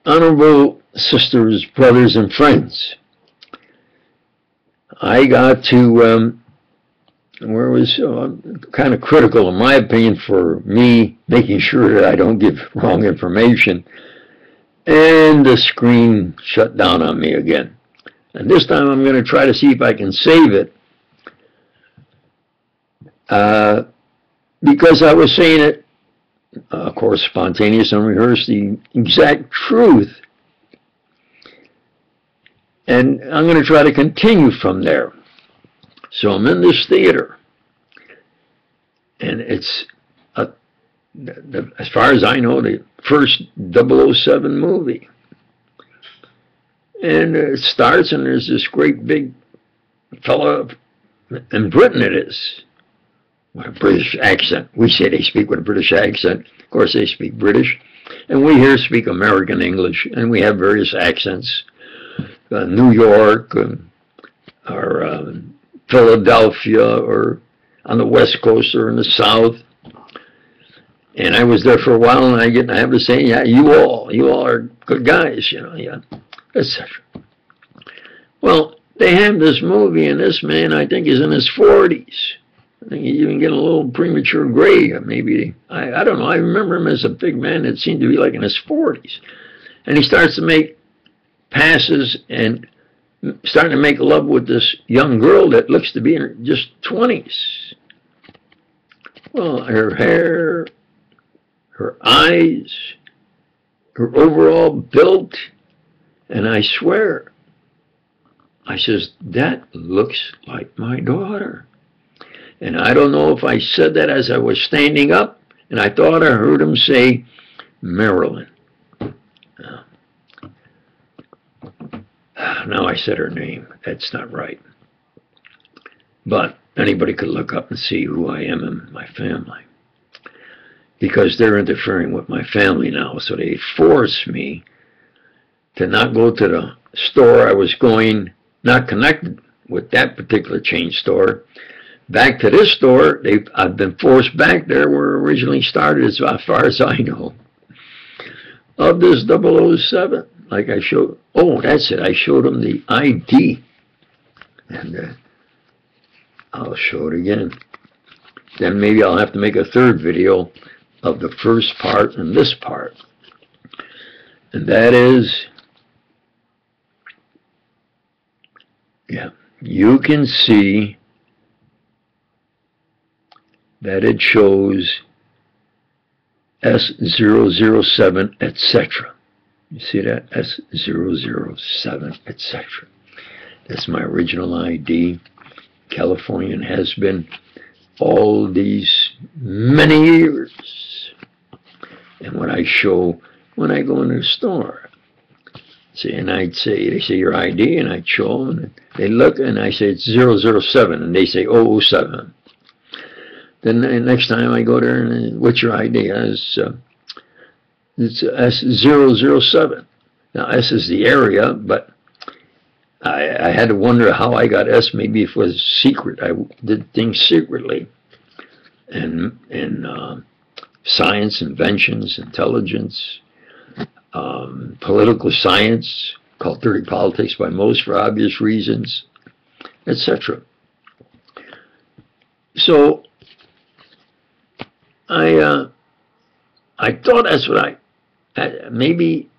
Honorable sisters, brothers, and friends, I got to where it was kind of critical, in my opinion, for me making sure that I don't give wrong information, and the screen shut down on me again. And this time I'm going to try to see if I can save it, because I was saying it, of course, spontaneous and rehearsed, the exact truth. And I'm going to try to continue from there. So I'm in this theater, and it's, as far as I know, the first 007 movie. And it starts, and there's this great big fellow, in Britain it is, with a British accent. We say they speak with a British accent. Of course, they speak British. And we here speak American English, and we have various accents. New York, or Philadelphia, or on the West Coast, or in the South. And I was there for a while, and I have to say, yeah, you all are good guys, you know, yeah, etc. Well, they have this movie, and this man, I think, is in his 40s. I think he's even getting a little premature gray, maybe. I don't know. I remember him as a big man that seemed to be like in his 40s. And he starts to make passes and starting to make love with this young girl that looks to be in her just 20s. Well, her hair, her eyes, her overall build, and I swear, I says, that looks like my daughter. And I don't know if I said that as I was standing up, and I thought I heard him say, Marilyn. Now I said her name. That's not right. But anybody could look up and see who I am and my family. Because they're interfering with my family now, so they force me to not go to the store I was going, not connected with that particular chain store, back to this store. I've been forced back there where it originally started, as far as I know, of this 007. Like I showed, oh, that's it. I showed them the ID. And I'll show it again. Then maybe I'll have to make a third video of the first part and this part. And that is, yeah, you can see that it shows S007, etc. You see that? S007, etc. That's my original ID. Californian has been all these many years. And what I show when I go into the store, see, and I'd say, they say your ID, and I'd show them, and they look, and I say it's 007, and they say 007. Then the next time I go there, and what's your ID? It's S007. Now, S is the area, but I had to wonder how I got S. Maybe if it was secret. I did things secretly. And science, inventions, intelligence, political science, called dirty politics by most for obvious reasons, etc. So I thought that's what maybe,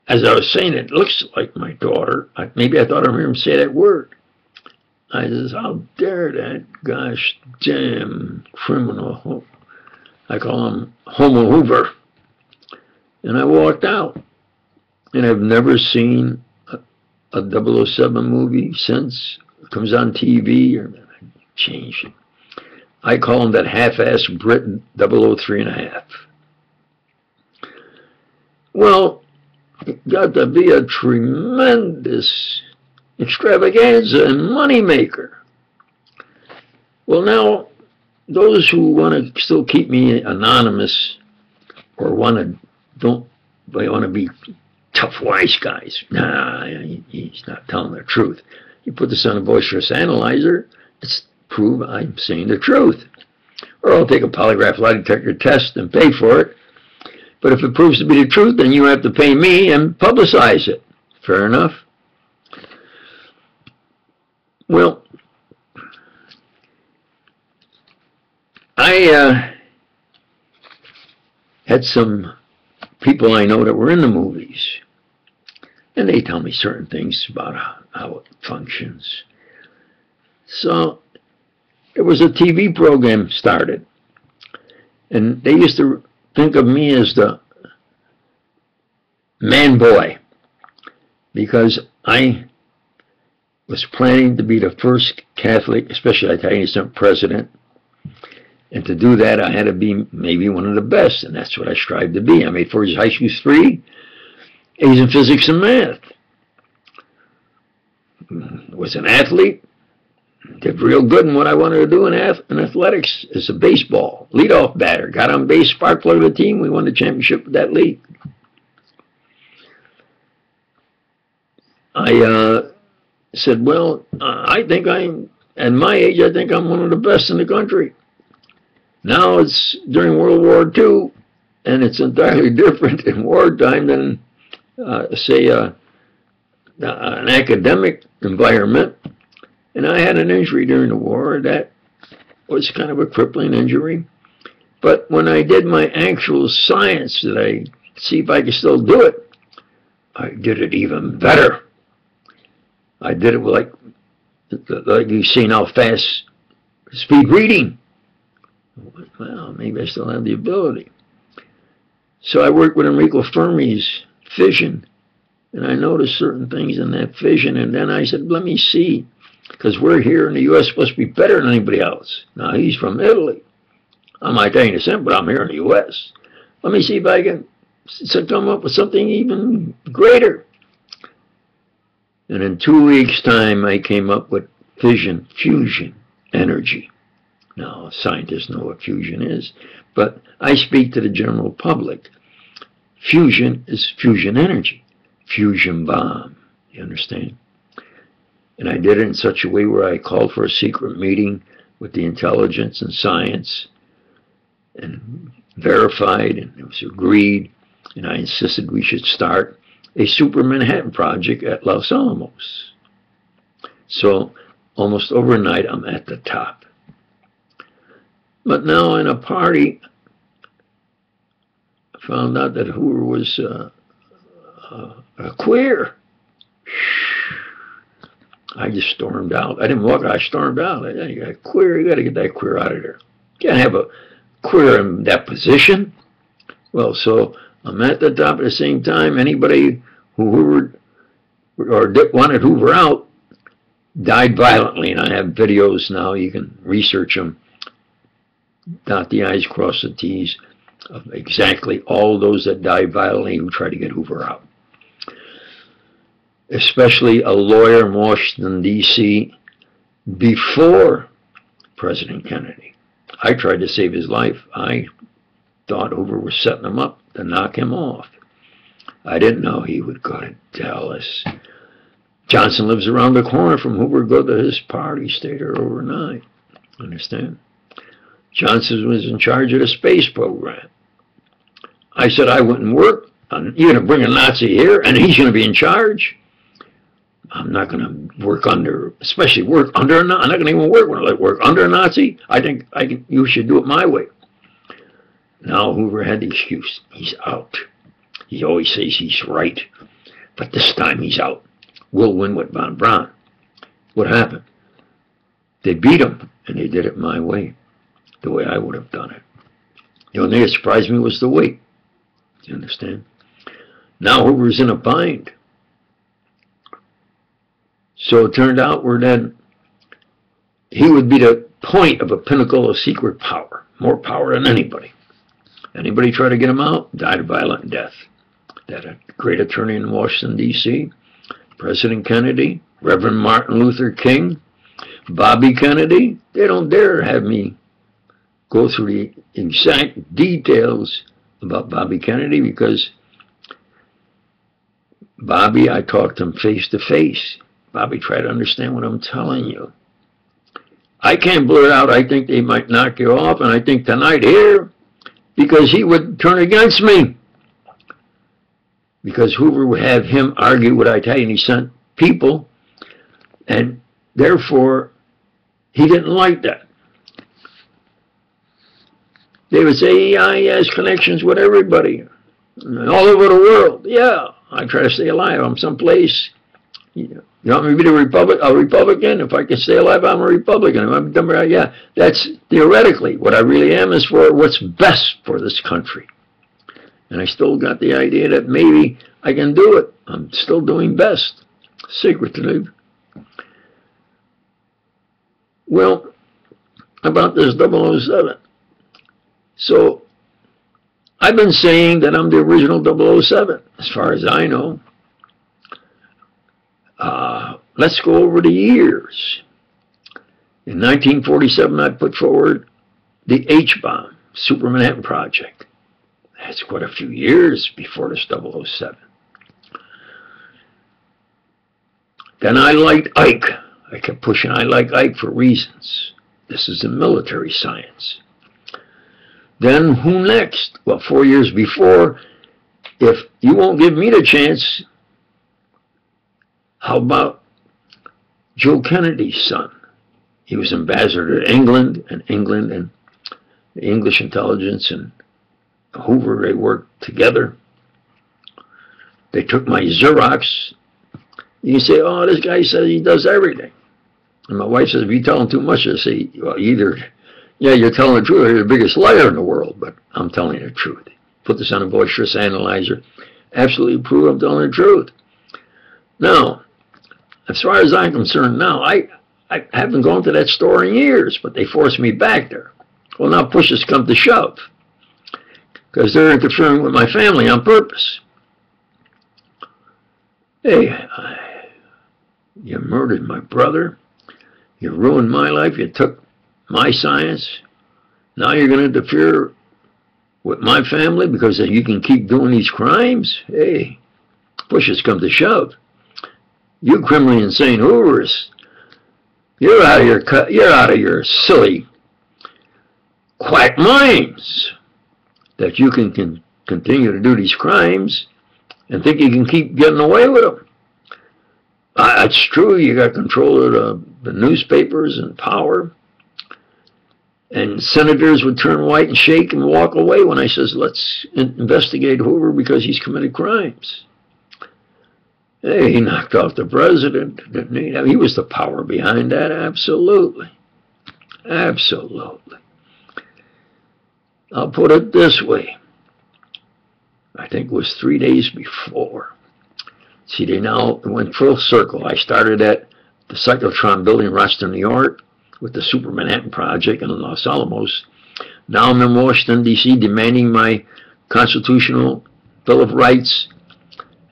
as I was saying, it looks like my daughter. Maybe I thought I heard him say that word. I says, how dare that gosh damn criminal, I call him Homo Hoover. And I walked out. And I've never seen a 007 movie since. It comes on TV, or I change it. I call him that half-assed Britain 003.5. Well, it got to be a tremendous extravaganza and moneymaker. Well, now, those who want to still keep me anonymous or want to be tough, wise guys, nah, he's not telling the truth. You put this on a boisterous analyzer, it's prove I'm saying the truth. Or I'll take a polygraph lie detector test and pay for it. But if it proves to be the truth, then you have to pay me and publicize it. Fair enough? Well, I had some people I know that were in the movies, and they tell me certain things about how it functions. So there was a TV program started, and they used to think of me as the man boy, because I was planning to be the first Catholic, especially Italian descent, president. And to do that, I had to be maybe one of the best, and that's what I strived to be. I made first high school 3 A's in physics and math. Was an athlete. Did real good in what I wanted to do in athletics as a baseball. Leadoff batter. Got on base, spark plug of the team. We won the championship with that league. I said, well, I think at my age, I think I'm one of the best in the country. Now it's during World War II, and it's entirely different in wartime than, say, an academic environment. And I had an injury during the war that was kind of a crippling injury. But when I did my actual science, that I see if I could still do it, I did it even better. I did it like you see now, fast speed reading. Well, maybe I still have the ability. So I worked with Enrico Fermi's fission, and I noticed certain things in that fission, and then I said, let me see, because we're here in the U.S. supposed to be better than anybody else. Now, he's from Italy. I'm Italian descent, but I'm here in the U.S. Let me see if I can come up with something even greater. And in 2 weeks' time, I came up with fission, fusion, energy. Now, scientists know what fusion is, but I speak to the general public. Fusion is fusion energy, fusion bomb, you understand? And I did it in such a way where I called for a secret meeting with the intelligence and science, and verified, and it was agreed, and I insisted we should start a Super Manhattan Project at Los Alamos. So almost overnight, I'm at the top. But now in a party, I found out that Hoover was a queer. I just stormed out. I didn't walk out, I stormed out. You got queer, you got to get that queer out of there. You can't have a queer in that position. Well, so I'm at the top at the same time. Anybody who Hoover or wanted Hoover out died violently, and I have videos now. You can research them. Dot the I's, cross the T's, of exactly all those that died violently who tried to get Hoover out. Especially a lawyer in Washington, D.C., before President Kennedy. I tried to save his life. I thought Hoover was setting him up to knock him off. I didn't know he would go to Dallas. Johnson lives around the corner from Hoover. Go to his party, stay there overnight. Understand? Johnson was in charge of the space program. I said I wouldn't work. You're going to bring a Nazi here, and he's going to be in charge? I'm not going to work under, especially work under a Nazi. I'm not going to even work when I work under a Nazi. I think you should do it my way. Now Hoover had the excuse. He's out. He always says he's right. But this time he's out. We'll win with von Braun. What happened? They beat him, and they did it my way. The way I would have done it. The only thing that surprised me was the weight. Do you understand? Now Hoover's in a bind. So it turned out that he would be the point of a pinnacle of secret power. More power than anybody. Anybody try to get him out, died a violent death. That a great attorney in Washington, D.C., President Kennedy, Reverend Martin Luther King, Bobby Kennedy, they don't dare have me go through the exact details about Bobby Kennedy, because Bobby, I talked to him face to face. Bobby, try to understand what I'm telling you. I can't blurt out, I think they might knock you off, and I think tonight here, because he would turn against me. because Hoover would have him argue with Italian descent people, and therefore he didn't like that. They would say, yeah, he has connections with everybody, all over the world. Yeah, I try to stay alive. I'm someplace. You want me to be a Republican? If I can stay alive, I'm a Republican. If I'm dumb, yeah, that's theoretically. What I really am is for what's best for this country. And I still got the idea that maybe I can do it. I'm still doing best, secretively. Well, about this 007. So, I've been saying that I'm the original 007, as far as I know. Let's go over the years. In 1947, I put forward the H-bomb, Super Manhattan Project. That's quite a few years before this 007. Then I liked Ike. I kept pushing I like Ike for reasons. This is a military science. Then who next? Well, 4 years before, if you won't give me the chance, how about Joe Kennedy's son? He was ambassador to England and the English intelligence and Hoover, they worked together. They took my Xerox. You say, oh, this guy says he does everything. And my wife says, if you tell him too much, I say, well, either, yeah, you're telling the truth, or you're the biggest liar in the world, but I'm telling the truth. Put this on a boisterous analyzer. Absolutely prove I'm telling the truth. Now, as far as I'm concerned now, I haven't gone to that store in years, but they forced me back there. Well, now push has come to shove, because they're interfering with my family on purpose. Hey, you murdered my brother. You ruined my life. You took my science. Now you're going to interfere with my family because you can keep doing these crimes? Hey, push has come to shove. You criminally insane Hoovers, you're out of your silly quack minds that you can continue to do these crimes and think you can keep getting away with them. It's true, you got control of the newspapers and power, and senators would turn white and shake and walk away when I says, let's investigate Hoover because he's committed crimes. Hey, he knocked off the president, didn't he? I mean, he was the power behind that, absolutely. Absolutely. I'll put it this way. I think it was 3 days before. See, they now went full circle. I started at the Cyclotron building in Rochester, New York, with the Super Manhattan Project in Los Alamos. Now I'm in Washington, D.C., demanding my constitutional Bill of Rights,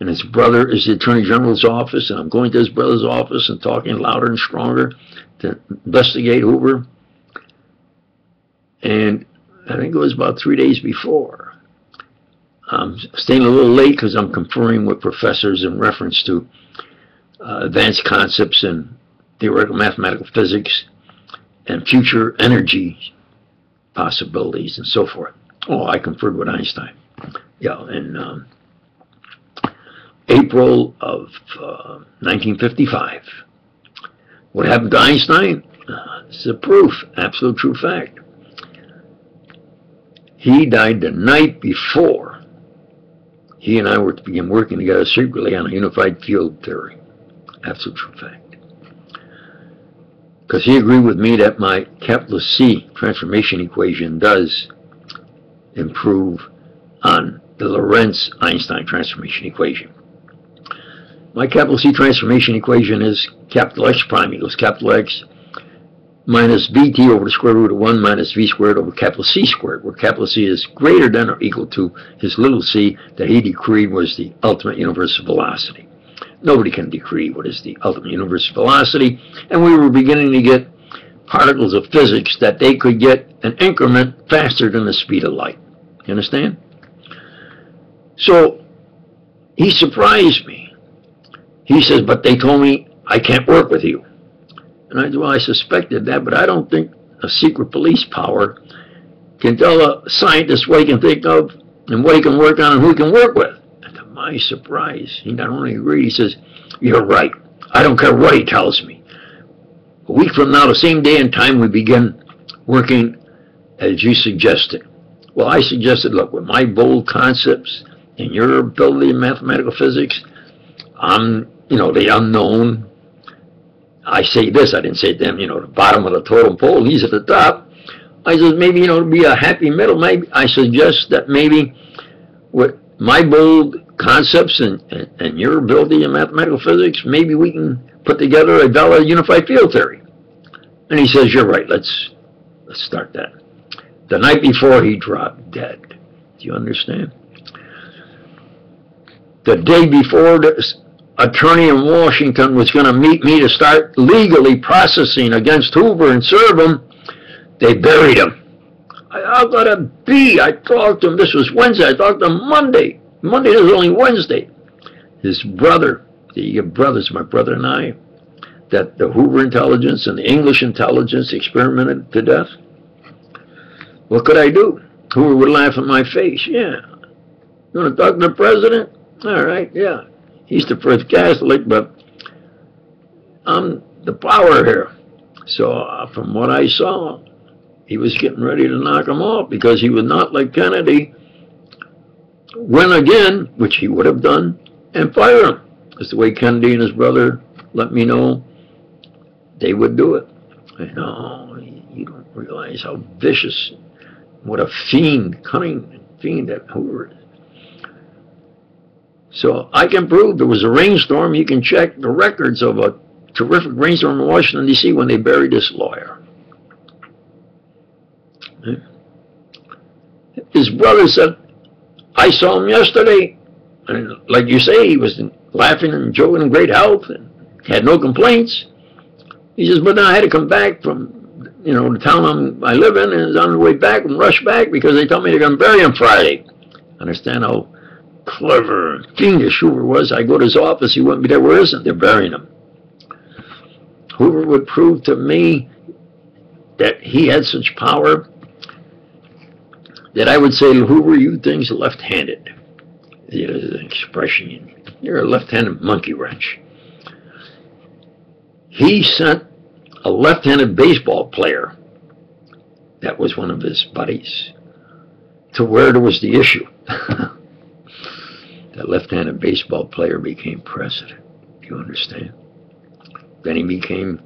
and his brother is the Attorney General's office, and I'm going to his brother's office and talking louder and stronger to investigate Hoover. And I think it was about 3 days before. I'm staying a little late because I'm conferring with professors in reference to advanced concepts in theoretical mathematical physics and future energy possibilities and so forth. Oh, I conferred with Einstein. Yeah, in April of 1955. What happened to Einstein? This is a proof, absolute true fact. He died the night before he and I were to begin working together secretly on a unified field theory. Absolute true fact. Because he agreed with me that my capital C transformation equation does improve on the Lorentz-Einstein transformation equation. My capital C transformation equation is capital X prime equals capital X minus VT over the square root of 1 minus V squared over capital C squared, where capital C is greater than or equal to his little c that he decreed was the ultimate universal velocity. Nobody can decree what is the ultimate universal velocity, and we were beginning to get particles of physics that they could get an increment faster than the speed of light. You understand? So he surprised me. He says, but they told me I can't work with you. And I said, well, I suspected that, but I don't think a secret police power can tell a scientist what he can think of and what he can work on and who he can work with. I thought, my surprise, he not only agreed, he says, "You're right. I don't care what he tells me. A week from now, the same day and time, we begin working as you suggested." Well, I suggested, look, with my bold concepts and your ability in mathematical physics, I'm, the unknown. I say this, I didn't say them, the bottom of the totem pole, he's at the top. I said, maybe, to be a happy middle, maybe I suggest that maybe with my bold concepts and your ability in mathematical physics, maybe we can put together a valid unified field theory. And he says, you're right, let's start that. The night before, he dropped dead. Do you understand? The day before, the attorney in Washington was going to meet me to start legally processing against Hoover and serve him. They buried him. How could it be? I talked to him. This was Wednesday. I talked to him Monday. Monday was only Wednesday. His brother, the brothers, my brother and I, that the Hoover intelligence and the English intelligence experimented to death. What could I do? Hoover would laugh in my face. Yeah. You want to talk to the president? All right, yeah. He's the first Catholic, but I'm the power here. So from what I saw, he was getting ready to knock him off because he would not let Kennedy win again, which he would have done, and fire him. That's the way Kennedy and his brother let me know they would do it. You don't realize how vicious, what a fiend, cunning fiend that Hoover is. So I can prove there was a rainstorm. You can check the records of a terrific rainstorm in Washington, D.C. when they buried this lawyer. His brother said, I saw him yesterday, and like you say, he was laughing and joking in great health and had no complaints. He says, but then I had to come back from, the town I live in, and is on the way back and rush back because they told me they're going to bury him Friday. Understand how clever and fiendish Hoover was. I go to his office, he wouldn't be there. Where isn't? They're burying him. Hoover would prove to me that he had such power that I would say, Hoover, you things left-handed. There's an expression, you're a left-handed monkey wrench. He sent a left-handed baseball player, that was one of his buddies, to where there was the issue. That left-handed baseball player became president. Do you understand? Then he became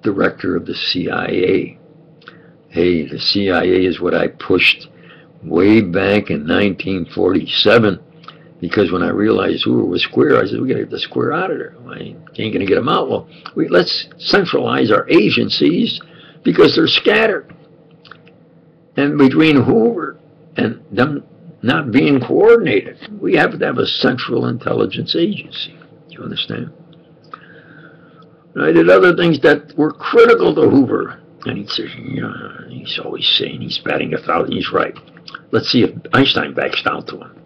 director of the CIA. Hey, the CIA is what I pushed way back in 1947, because when I realized Hoover was square, I said, we got to get the square out of there. I ain't going to get him out. Well, let's centralize our agencies because they're scattered. And between Hoover and them not being coordinated, we have to have a central intelligence agency. Do you understand? And I did other things that were critical to Hoover. And he says, he's always saying he's batting 1,000. He's right. Let's see if Einstein backs down to him.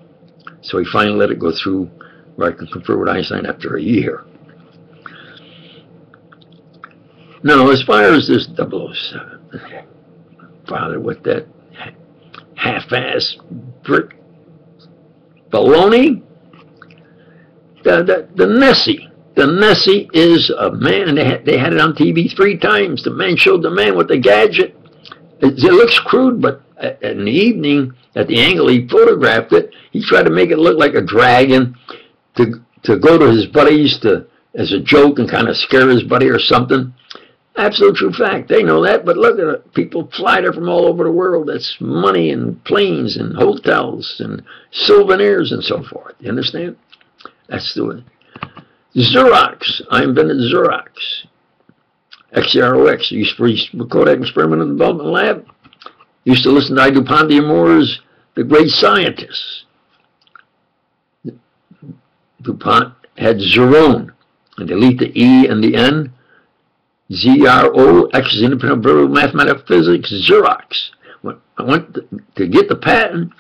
So he finally let it go through where I could confer with Einstein after a year. Now, as far as this 007, Father, with that half-ass brick baloney, the Nessie is a man, and they had it on TV 3 times. The man showed the man with the gadget. It looks crude, but in the evening, at the angle he photographed it, he tried to make it look like a dragon to go to his buddies as a joke and kind of scare his buddy or something. Absolute true fact. They know that, but look at it. People fly there from all over the world. That's money and planes and hotels and souvenirs and so forth. You understand? That's the way. Xerox. I invented Xerox. Xerox. Used for Kodak Experimental Development Lab. Used to listen to I. DuPont de Nemours, the great scientists. DuPont had Zerone, and delete the E and the N. Z-R-O, X is independent variable mathematical physics, Xerox. When I went to get the patent,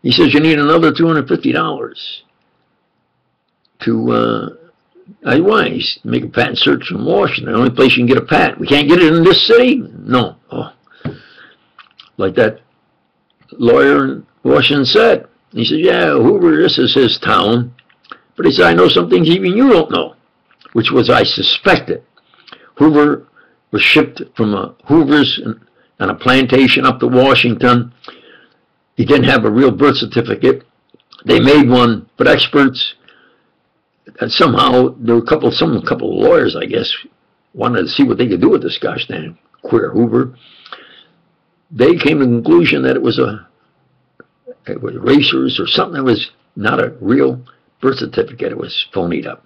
he says you need another $250 to, why? He's make a patent search in Washington, the only place you can get a patent. We can't get it in this city? No. Oh. Like that lawyer in Washington said, He said, yeah, Hoover, this is his town. But he said, I know some things even you don't know, which was I suspected. Hoover was shipped from Hoover's on a plantation up to Washington. He didn't have a real birth certificate. They made one, but experts, and somehow there were a couple of lawyers, I guess, wanted to see what they could do with this gosh dang queer Hoover. They came to the conclusion that it was racers or something that was not a real birth certificate. It was phonied up.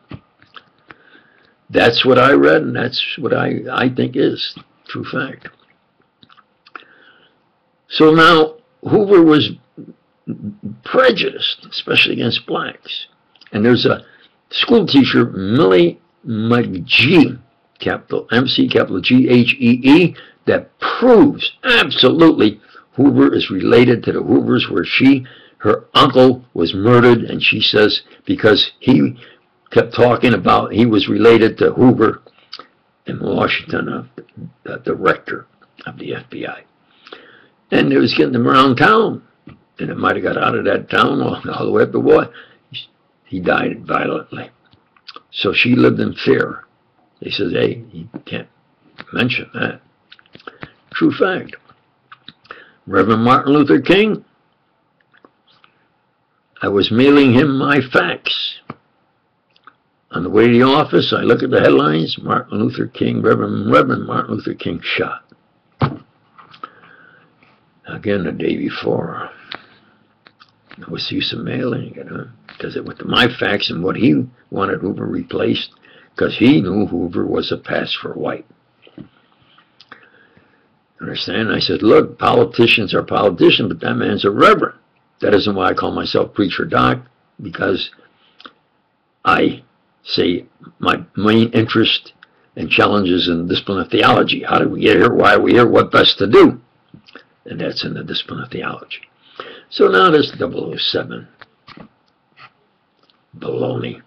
That's what I read, and that's what I think is true fact. So now Hoover was prejudiced, especially against blacks. And there's a school teacher, Millie McGee, capital MC, capital G-H-E-E, that proves absolutely Hoover is related to the Hoovers, where her uncle was murdered, and she says because he kept talking about he was related to Hoover in Washington, the director of the FBI. And it was getting them around town. And it might have got out of that town all the way up the war. He died violently. So she lived in fear. They said, hey, you can't mention that. True fact. Reverend Martin Luther King, I was mailing him my fax. On the way to the office, I look at the headlines, Martin Luther King, Reverend Martin Luther King shot. Again, the day before. I was used to mailing, because it went to my fax and what he wanted Hoover replaced, because he knew Hoover was a pass for white. Understand? I said, look, politicians are politicians, but that man's a reverend. That isn't why I call myself preacher doc, because I say my main interest and challenges in the discipline of theology. How did we get here? Why are we here? What best to do? And that's in the discipline of theology. So now this 007. Baloney.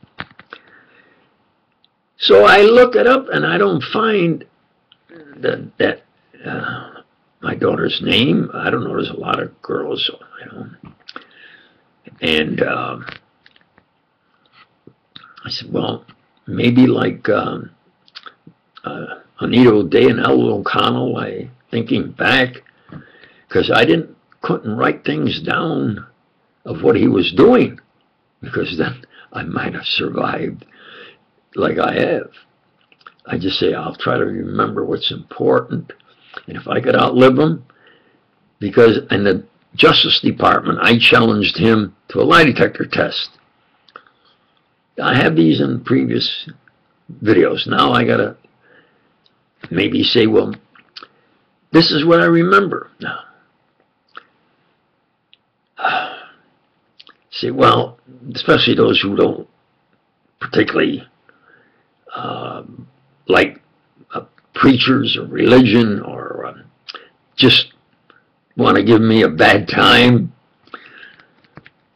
So I look it up and I don't find that my daughter's name. I don't know, there's a lot of girls, And I said, well, maybe like Anita O'Day and Ella O'Connell, thinking back, because I couldn't write things down of what he was doing, because then I might have survived like I have. I just say, I'll try to remember what's important, and if I could outlive him, because in the Justice Department, I challenged him to a lie detector test. I have these in previous videos. Now I gotta maybe say, well, this is what I remember now. Say, well, especially those who don't particularly like preachers or religion, or just want to give me a bad time,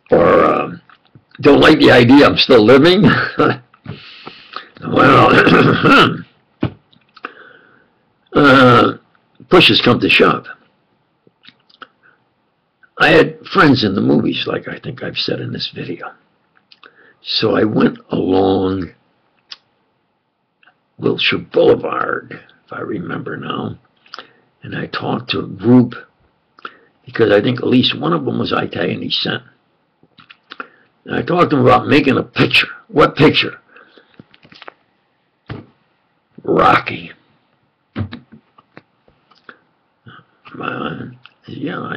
or don't like the idea I'm still living. Well, push has come to shove. I had friends in the movies, like I think I've said in this video. So I went along Wilshire Boulevard, if I remember now, and I talked to a group, because I think at least one of them was Italian descent. And I talked to them about making a picture. What picture? Rocky. Yeah,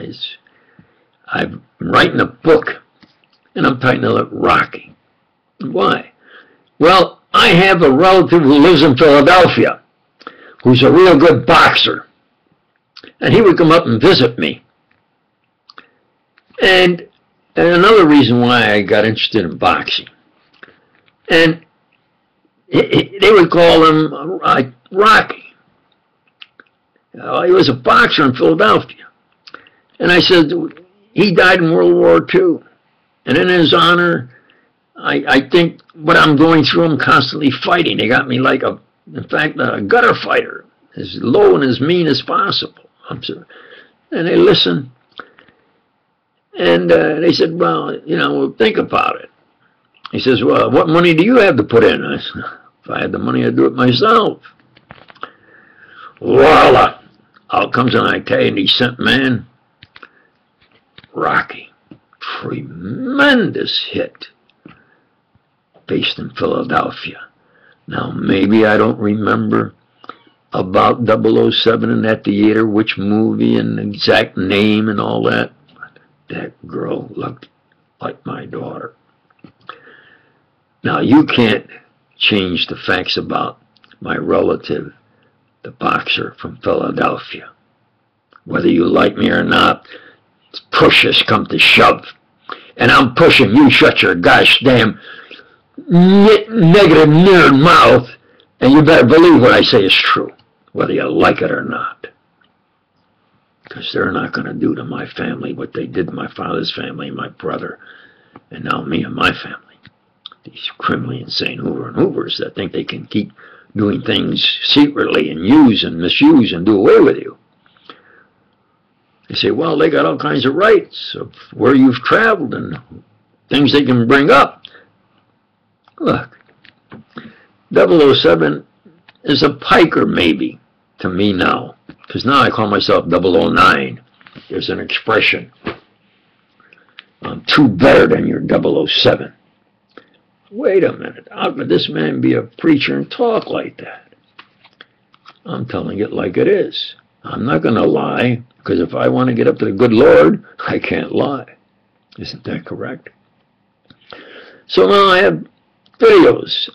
I'm writing a book, and I'm titling it Rocky. Why? Well, I have a relative who lives in Philadelphia who's a real good boxer, and he would come up and visit me. And another reason why I got interested in boxing, and they would call him Rocky. He was a boxer in Philadelphia. And I said, he died in World War II. And in his honor, I think what I'm going through, I'm constantly fighting. They got me like in fact, a gutter fighter, as low and as mean as possible. And they listen. And they said, well, we'll think about it. He says, well, what money do you have to put in? I said, if I had the money, I'd do it myself. Voila! Out comes an Italian descent man. Rocky. Tremendous hit. Based in Philadelphia. Now, maybe I don't remember about 007 in that theater, which movie and the exact name and all that. That girl looked like my daughter. Now, you can't change the facts about my relative, the boxer from Philadelphia. Whether you like me or not, push has come to shove. And I'm pushing you shut your gosh damn negative mirrored mouth, and you better believe what I say is true, whether you like it or not. Because they're not going to do to my family what they did to my father's family, my brother, and now me and my family. These criminally insane Hoover and Hoovers that think they can keep doing things secretly and use and misuse and do away with you. They say, well, they got all kinds of rights of where you've traveled and things they can bring up. Look, 007 is a piker maybe to me now, because now I call myself 009. There's an expression. I'm too better than your 007. Wait a minute, how could this man be a preacher and talk like that? I'm telling it like it is. I'm not going to lie, because if I want to get up to the good Lord, I can't lie. Isn't that correct? So now I have videos.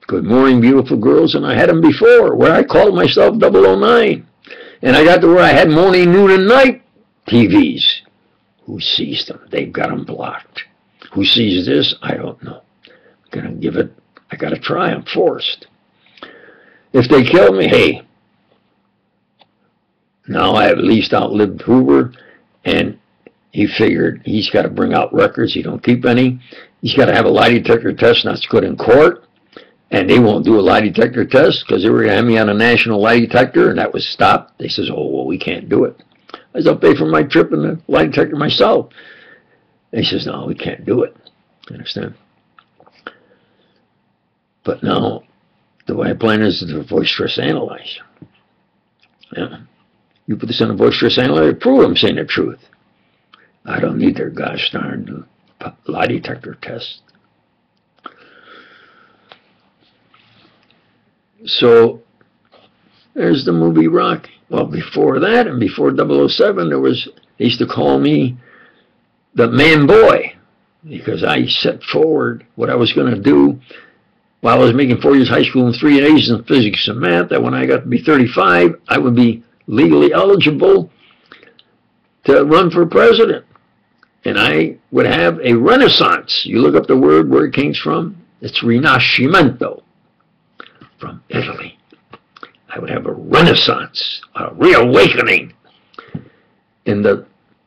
Good morning, beautiful girls, and I had them before, where I called myself 009. And I got to where I had morning, noon, and night TVs. Who sees them? They've got them blocked. Who sees this? I don't know. I'm going to give it, I got to try. I'm forced. If they kill me, hey, now I at least outlived Hoover, and he figured he's got to bring out records. He don't keep any. He's got to have a lie detector test, and that's good in court. And they won't do a lie detector test because they were going to have me on a national lie detector, and that was stopped. They says, oh, well, we can't do it. I said, I'll pay for my trip and the lie detector myself. And he says, no, we can't do it. You understand? But now, the way I plan is the voice stress analyzer. Yeah. You put this in a voice stress analyzer, prove I'm saying the truth. I don't need their gosh darn lie detector test. So, there's the movie Rocky. Well, before that, and before 007, they used to call me the man boy, because I set forward what I was going to do while I was making 4 years high school and 3 A's in physics and math, that when I got to be 35, I would be legally eligible to run for president. And I would have a renaissance. You look up the word, where it came from, it's Rinascimento, from Italy. I would have a renaissance, a reawakening in the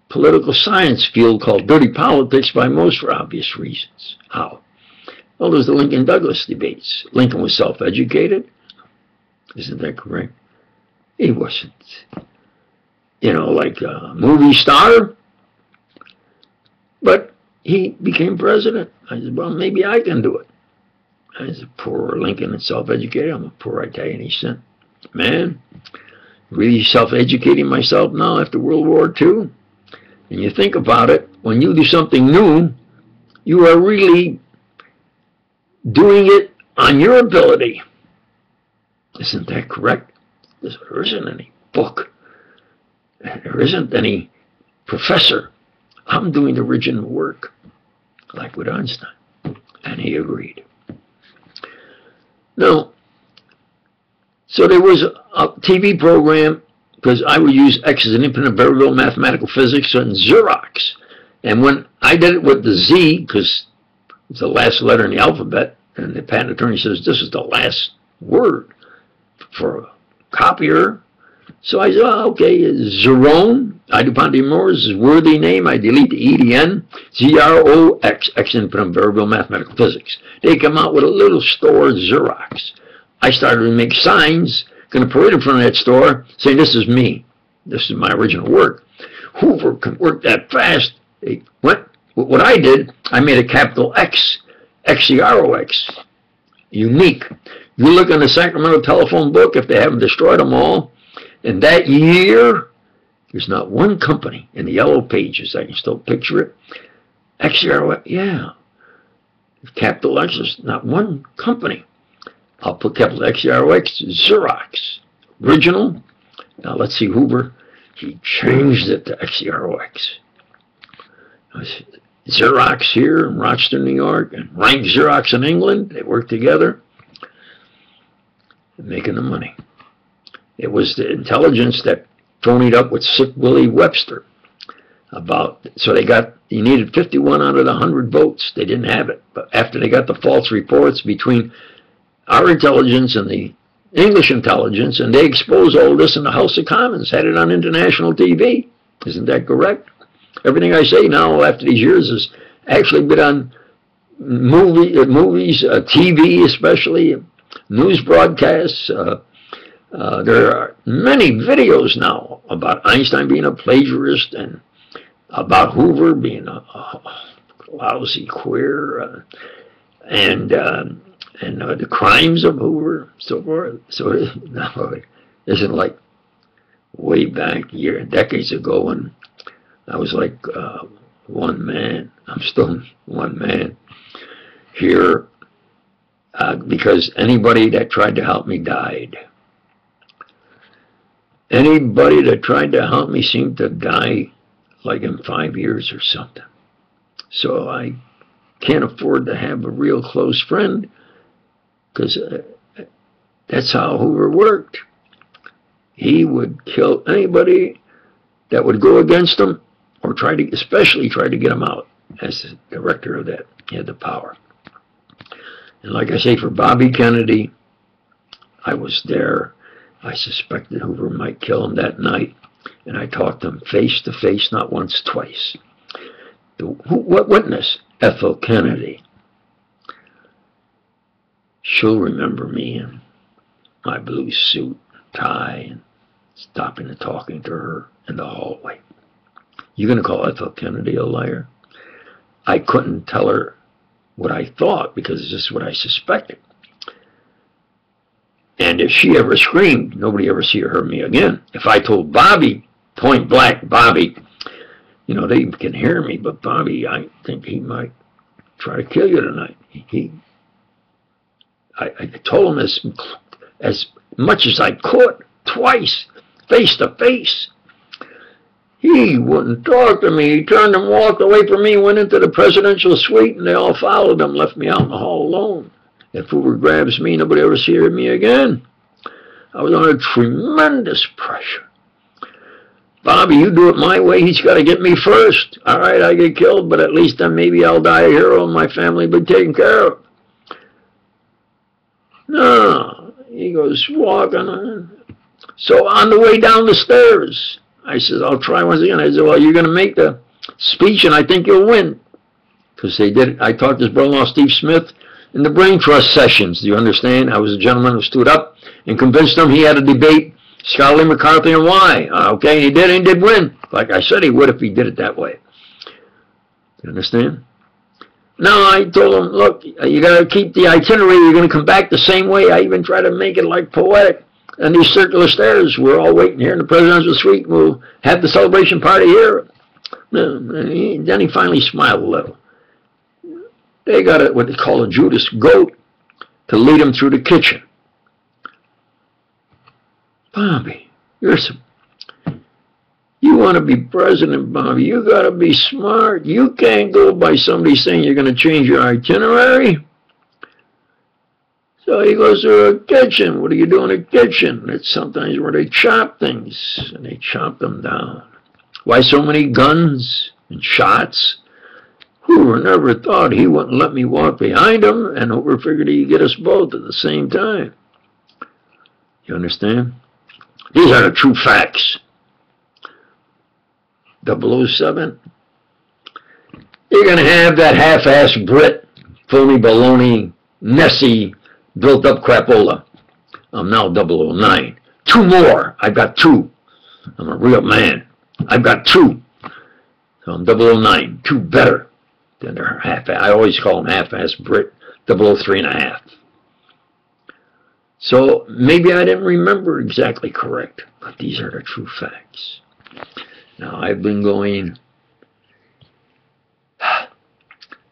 political science field called dirty politics by most for obvious reasons. How? Well, there's the Lincoln-Douglas debates. Lincoln was self-educated. Isn't that correct? He wasn't, like a movie star. But he became president. I said, well, maybe I can do it. I said, poor Lincoln and self-educated. I'm a poor Italian descent man. Really self-educating myself now after World War II. And you think about it, when you do something new, you are really doing it on your ability. Isn't that correct? There isn't any book. There isn't any professor. I'm doing the original work, like with Einstein. And he agreed. Now, so there was a TV program, because I would use X as an infinite variable mathematical physics and Xerox. And when I did it with the Z, because it's the last letter in the alphabet, and the patent attorney says this is the last word for a copier. So I said, oh, okay, Zerone, I do Ponte-Moore's worthy name, I delete the E, the N, Z-R-O-X, X infinite variable mathematical physics. They come out with a little store, Xerox. I started to make signs, going to parade in front of that store, saying this is me. This is my original work. Hoover can work that fast. What I did, I made a capital X, X-E-R-O-X, unique. You look in the Sacramento telephone book, if they haven't destroyed them all, in that year, there's not one company in the yellow pages. I can still picture it. X-E-R-O-X, yeah. Capital X is not one company. I'll put capital X-E-R-O-X, Xerox, original. Now let's see, Hoover, he changed it to X-E-R-O-X. Xerox here in Rochester, New York, and Rank Xerox in England, they worked together, making the money. It was the intelligence that phonied up with Sick Willie Webster so you needed 51 out of the 100 votes. They didn't have it. But after they got the false reports between our intelligence and the English intelligence, and they exposed all this in the House of Commons, had it on international TV. Isn't that correct? Everything I say now after these years has actually been on movies, TV especially, news broadcasts. There are many videos now about Einstein being a plagiarist and about Hoover being a lousy queer and the crimes of Hoover, so forth. So no, it isn't like way back decades ago when I was like one man. I'm still one man here because anybody that tried to help me died. Anybody that tried to help me seemed to die like in 5 years or something. So I can't afford to have a real close friend because that's how Hoover worked. He would kill anybody that would go against him or especially try to get him out. As the director of that, he had the power. And like I say, for Bobby Kennedy, I was there. I suspected Hoover might kill him that night, and I talked to him face to face, not once, twice. What witness? Ethel Kennedy. She'll remember me in my blue suit, tie, and stopping and talking to her in the hallway. You going to call Ethel Kennedy a liar? I couldn't tell her what I thought because it's just what I suspected. And if she ever screamed, nobody ever see or heard me again. If I told Bobby, point blank, Bobby, they can hear me, but Bobby, I think he might try to kill you tonight. I told him as much as I could, twice, face to face. He wouldn't talk to me. He turned and walked away from me, went into the presidential suite, and they all followed him, left me out in the hall alone. If Hoover grabs me, nobody ever see me again. I was under tremendous pressure. Bobby, you do it my way. He's got to get me first. All right, I get killed, but at least then maybe I'll die a hero and my family will be taken care of. No, he goes walking on. So on the way down the stairs, I said, I'll try once again. I said, well, you're going to make the speech and I think you'll win. Because they did it. I talked to his brother-in-law, Steve Smith, in the brain trust sessions. Do you understand? I was a gentleman who stood up and convinced him he had to debate Scholarly McCarthy and why. Okay, he did win. Like I said he would if he did it that way. You understand? Now I told him, look, you got to keep the itinerary. You're going to come back the same way. I even try to make it like poetic. And these circular stairs, we're all waiting here in the presidential suite. We'll have the celebration party here. Then he finally smiled a little. They got what they call a Judas goat to lead him through the kitchen. Bobby, you want to be president, Bobby. You got to be smart. You can't go by somebody saying you're going to change your itinerary. So he goes to a kitchen. What do you do in a kitchen? It's sometimes where they chop things, and they chop them down. Why so many guns and shots? Hoover never thought he wouldn't let me walk behind him, and Hoover figured he'd get us both at the same time. You understand? These are the true facts. 007. You're going to have that half-assed Brit, phony baloney, messy, built-up crapola. I'm now 009. 2 more. I've got 2. I'm a real man. I've got 2. So I'm 009, two better than their half. I always call them half-assed Brit, 003 and a half. So maybe I didn't remember exactly correct, but these are the true facts. Now I've been going,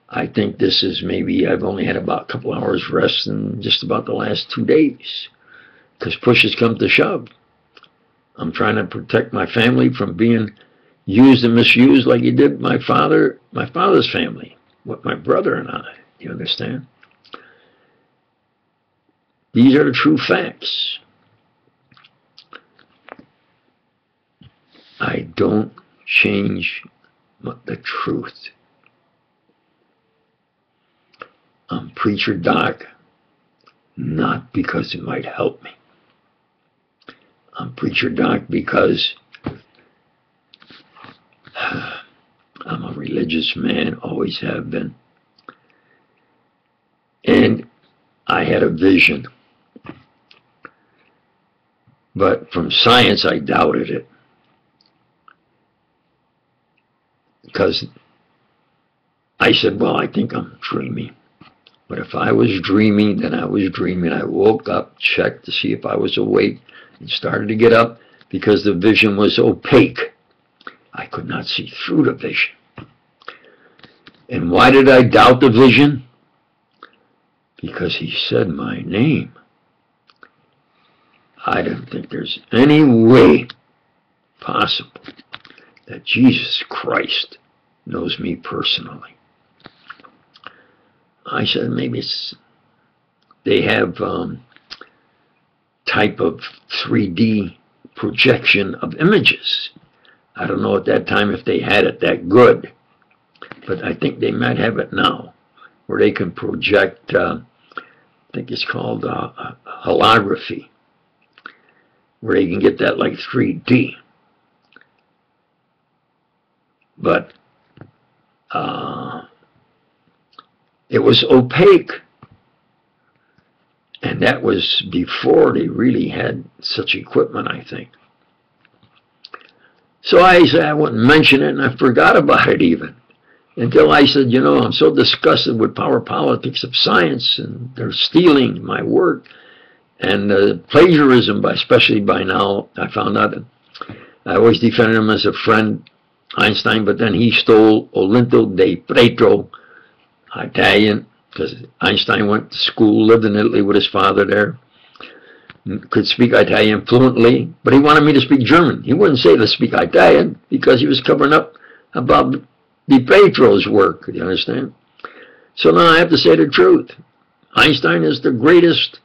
I think this is maybe, I've only had about a couple hours rest in just about the last 2 days, because push has come to shove. I'm trying to protect my family from being used and misused like he did my father's family, with my brother and I. You understand? These are the true facts. I don't change the truth. I'm Preacher Doc, not because it might help me. I'm Preacher Doc because I'm a religious man, always have been. And I had a vision. But from science, I doubted it. Because I said, well, I think I'm dreaming. But if I was dreaming, then I was dreaming. I woke up, checked to see if I was awake, and started to get up because the vision was opaque. I could not see through the vision. And why did I doubt the vision? Because he said my name. I don't think there's any way possible that Jesus Christ knows me personally. I said maybe they have type of 3D projection of images. I don't know at that time if they had it that good, but I think they might have it now, where they can project, I think it's called holography, where you can get that like 3D. But it was opaque. And that was before they really had such equipment, I think. So I said I wouldn't mention it, and I forgot about it even. Until I said, you know, I'm so disgusted with power politics of science, and they're stealing my work. And plagiarism, especially by now, I found out that I always defended him as a friend, Einstein, but then he stole Olinto de Pretro, Italian, because Einstein went to school, lived in Italy with his father there, could speak Italian fluently, but he wanted me to speak German. He wouldn't say to speak Italian because he was covering up about de Pretro's work, you understand? So now I have to say the truth. Einstein is the greatest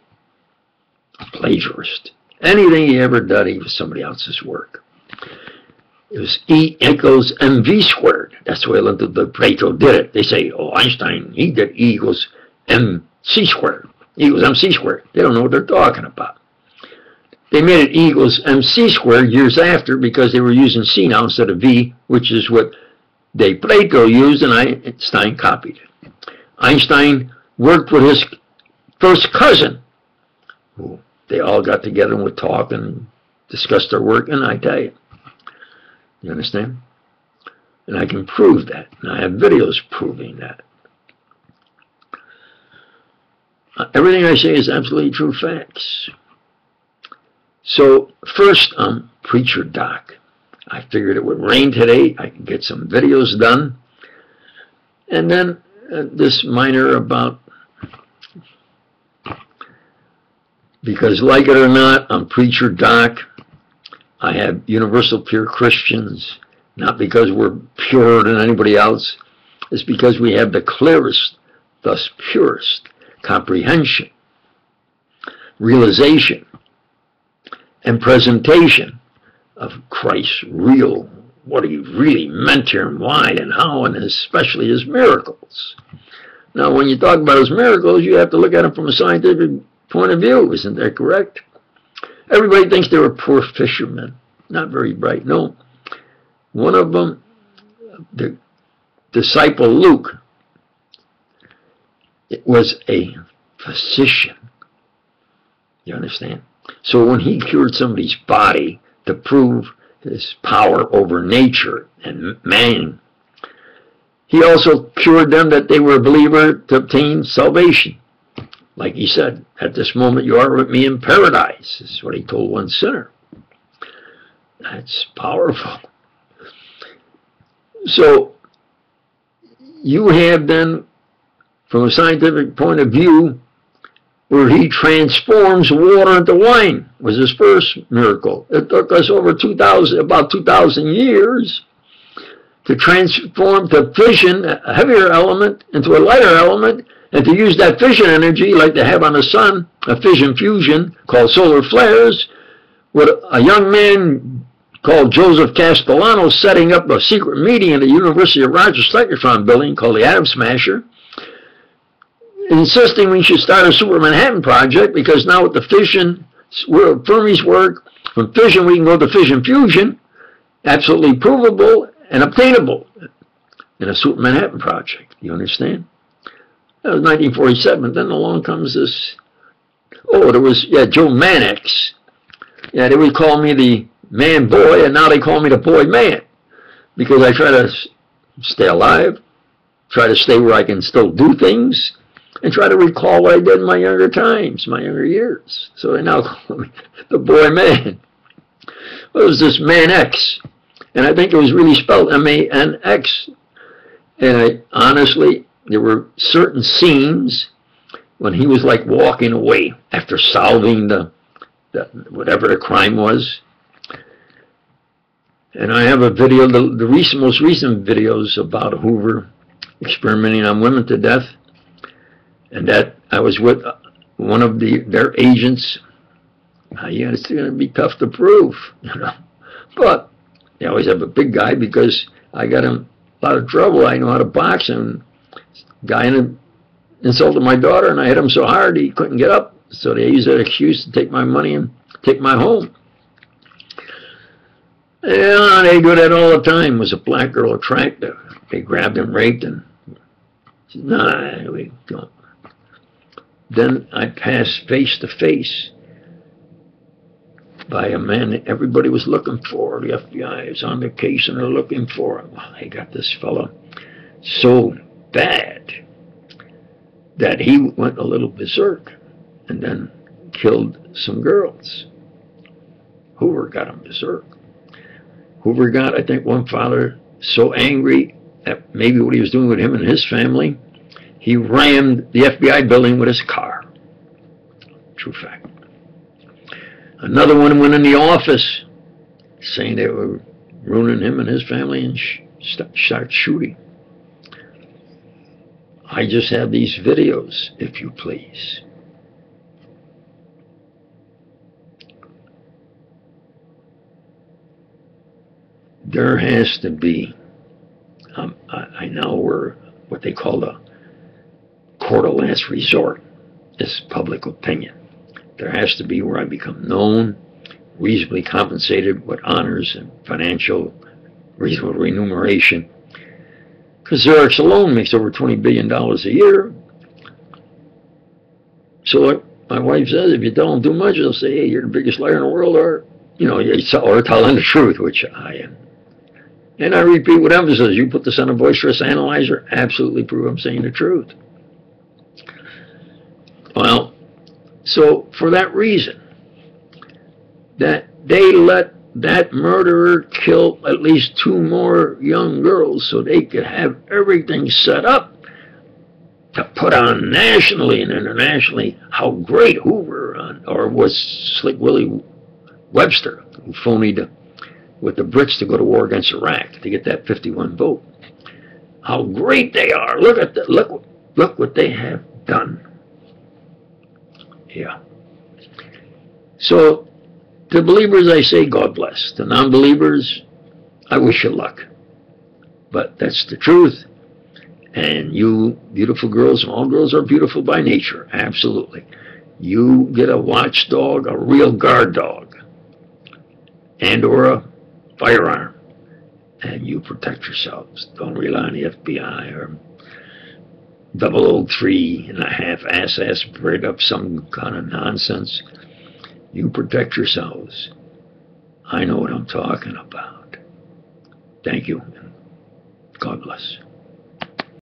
plagiarist. Anything he ever did, he was somebody else's work. It was E equals mv squared. That's the way Olinto de Pretro did it. They say, oh, Einstein, he did E equals mc squared. E equals mc squared. They don't know what they're talking about. They made it E equals mc squared years after because they were using C now instead of V, which is what de Pretro used, and Einstein copied it. Einstein worked with his first cousin, who they all got together and would talk and discuss their work in Italian. You understand? And I can prove that. And I have videos proving that. Everything I say is absolutely true facts. So first, I'm Preacher Doc. I figured it would rain today. I can get some videos done. And then this minor about, because like it or not, I'm Preacher Doc. I have universal pure Christians, not because we're purer than anybody else. It's because we have the clearest, thus purest comprehension, realization, and presentation of Christ's real, what he really meant here and why and how, and especially his miracles. Now, when you talk about his miracles, you have to look at them from a scientific point of view. Isn't that correct? Everybody thinks they were poor fishermen, not very bright. No. One of them, the disciple Luke, it was a physician. You understand? So when he cured somebody's body to prove his power over nature and man he also cured them that they were a believer to obtain salvation. Like he said, at this moment you are with me in paradise. This is what he told one sinner. That's powerful. So you have then, from a scientific point of view, where he transforms water into wine, was his first miracle. It took us over about 2,000 years to transform, to fission a heavier element into a lighter element, and to use that fission energy like they have on the sun, a fission fusion called solar flares, with a young man called Joseph Castellano setting up a secret meeting in the University of Rochester Cyclotron building called the Atom Smasher, insisting we should start a Super Manhattan Project, because now with the fission, where Fermi's work, from fission we can go to fission fusion, absolutely provable and obtainable in a Super Manhattan Project. You understand? That was 1947. Then along comes this, there was, Joe Mannix. Yeah, they would call me the man boy, and now they call me the boy man, because I try to stay alive, try to stay where I can still do things, and try to recall what I did in my younger times, my younger years. So they now call me the boy man. Well, it was this Man X, and I think it was really spelled M-A-N-X. And honestly, there were certain scenes when he was like walking away after solving the whatever the crime was. And I have a video, the most recent videos about Hoover experimenting on women to death. And that I was with one of their agents. Yeah, it's going to be tough to prove, you know. But they always have a big guy, because I got in a lot of trouble. I know how to box, and guy insulted my daughter, and I hit him so hard he couldn't get up. So they used that excuse to take my money and take my home. Yeah, they do that all the time. It was a black girl attractive. They grabbed and raped, and said, nah, we don't. Then I passed face to face by a man that everybody was looking for. The FBI is on the case and they're looking for him. Well, they got this fellow so bad that he went a little berserk and then killed some girls. Hoover got him berserk. Hoover got, I think, one father so angry at maybe what he was doing with him and his family, he rammed the FBI building with his car. True fact. Another one went in the office saying they were ruining him and his family, and started shooting. I just have these videos, if you please. There has to be, I know we're what they call the court of last resort, is public opinion. There has to be where I become known, reasonably compensated with honors and financial reasonable remuneration. Because Xerox alone makes over $20 billion a year. So like my wife says, if you don't do much, they'll say, hey, you're the biggest liar in the world, or, you know, or telling the truth, which I am. And I repeat with emphasis, you put this on a boisterous analyzer, absolutely prove I'm saying the truth. Well, so for that reason, that they let that murderer kill at least 2 more young girls so they could have everything set up to put on nationally and internationally how great Hoover or was Slick Willie Webster, who phonied with the Brits to go to war against Iraq to get that 51 vote. How great they are! Look at that! Look what they have done. Yeah. So, to believers, I say God bless. To non-believers, I wish you luck. But that's the truth. And you beautiful girls, all girls are beautiful by nature, absolutely. You get a watchdog, a real guard dog, and or a firearm, and you protect yourselves. Don't rely on the FBI or 003 and a half-ass bring up some kind of nonsense. You protect yourselves. I know what I'm talking about. Thank you. God bless.